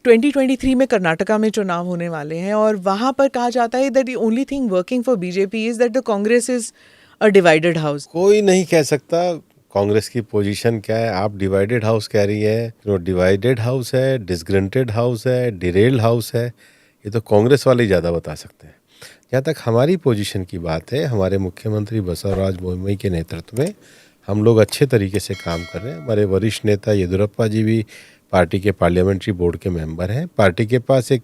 2023 में कर्नाटका में चुनाव होने वाले हैं और वहाँ पर कहा जाता है that the only thing working for BJP is that the Congress is a divided house. कोई नहीं कह सकता कांग्रेस की पोजीशन क्या है। आप डिवाइडेड हाउस कह रही है, जो डिवाइडेड हाउस है, डिसग्रंटेड हाउस है, डिरेल्ड हाउस है, ये तो कांग्रेस वाले ही ज़्यादा बता सकते हैं। जहाँ तक हमारी पोजीशन की बात है, हमारे मुख्यमंत्री बसवराज बोम्मई के नेतृत्व में हम लोग अच्छे तरीके से काम कर रहे हैं। हमारे वरिष्ठ नेता येदियुरप्पा जी भी पार्टी के पार्लियामेंट्री बोर्ड के मेंबर हैं। पार्टी के पास एक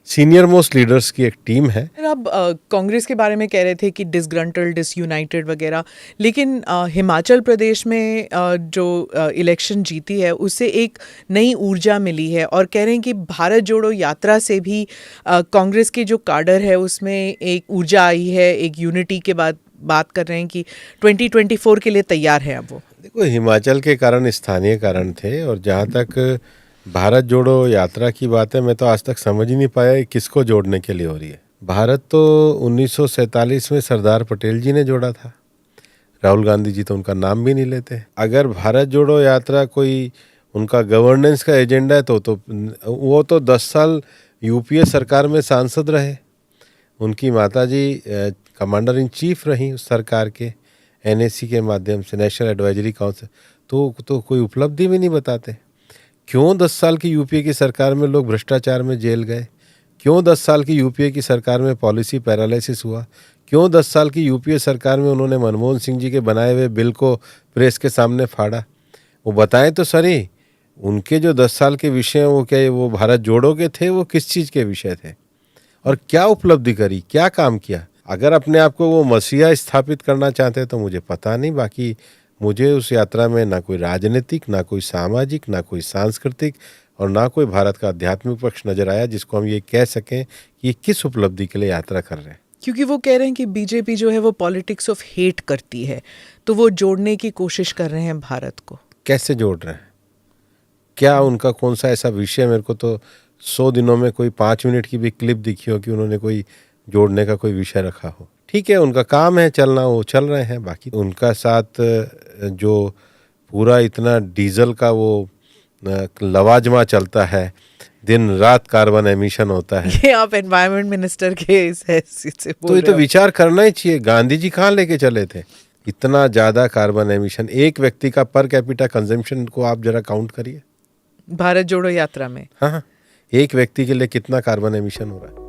सीनियर मोस्ट लीडर्स की एक टीम है। अब कांग्रेस के बारे में कह रहे थे कि डिसग्रंटल्ड, डिसयूनाइटेड वगैरह, लेकिन हिमाचल प्रदेश में जो इलेक्शन जीती है उससे एक नई ऊर्जा मिली है और कह रहे हैं कि भारत जोड़ो यात्रा से भी कांग्रेस के जो काडर है उसमें एक ऊर्जा आई है, एक यूनिटी के बाद बात कर रहे हैं कि 2024 के लिए तैयार है अब वो। देखो, हिमाचल के कारण स्थानीय कारण थे, और जहाँ तक भारत जोड़ो यात्रा की बात है, मैं तो आज तक समझ ही नहीं पाया ये किसको जोड़ने के लिए हो रही है। भारत तो 1947 में सरदार पटेल जी ने जोड़ा था। राहुल गांधी जी तो उनका नाम भी नहीं लेते। अगर भारत जोड़ो यात्रा कोई उनका गवर्नेंस का एजेंडा है तो वो तो 10 साल यूपीए सरकार में सांसद रहे। उनकी माताजी कमांडर इन चीफ रहीं उस सरकार के, एनएसी के माध्यम से, नेशनल एडवाइजरी काउंसिल। तो कोई उपलब्धि भी नहीं बताते। क्यों 10 साल की यूपीए की सरकार में लोग भ्रष्टाचार में जेल गए? क्यों 10 साल की यूपीए की सरकार में पॉलिसी पैरालिसिस हुआ? क्यों 10 साल की यूपीए सरकार में उन्होंने मनमोहन सिंह जी के बनाए हुए बिल को प्रेस के सामने फाड़ा? वो बताएं तो सही, उनके जो 10 साल के विषय हैं वो क्या वो भारत जोड़ो के थे? वो किस चीज़ के विषय थे और क्या उपलब्धि करी, क्या काम किया? अगर अपने आप को वो मसीहा स्थापित करना चाहते हैं तो मुझे पता नहीं। बाकी मुझे उस यात्रा में ना कोई राजनीतिक, ना कोई सामाजिक, ना कोई सांस्कृतिक और ना कोई भारत का आध्यात्मिक पक्ष नजर आया जिसको हम ये कह सकें कि ये किस उपलब्धि के लिए यात्रा कर रहे हैं। क्योंकि वो कह रहे हैं कि बीजेपी जो है वो पॉलिटिक्स ऑफ हेट करती है, तो वो जोड़ने की कोशिश कर रहे हैं भारत को। कैसे जोड़ रहे हैं? क्या उनका कौन सा ऐसा विषय? मेरे को तो 100 दिनों में कोई 5 मिनट की भी क्लिप दिखी हो कि उन्होंने कोई जोड़ने का कोई विषय रखा हो। ठीक है, उनका काम है चलना, वो चल रहे हैं। बाकी उनका साथ जो पूरा इतना डीजल का वो लवाजमा चलता है, दिन रात कार्बन एमिशन होता है, ये आप एनवायरनमेंट मिनिस्टर के इस हैसियत से बोल तो ये रहे तो हो। विचार करना ही चाहिए। गांधी जी कहाँ लेके चले थे इतना ज़्यादा कार्बन एमिशन? एक व्यक्ति का पर कैपिटा कंजम्पशन को आप जरा काउंट करिए भारत जोड़ो यात्रा में। हाँ, एक व्यक्ति के लिए कितना कार्बन एमिशन हो रहा है।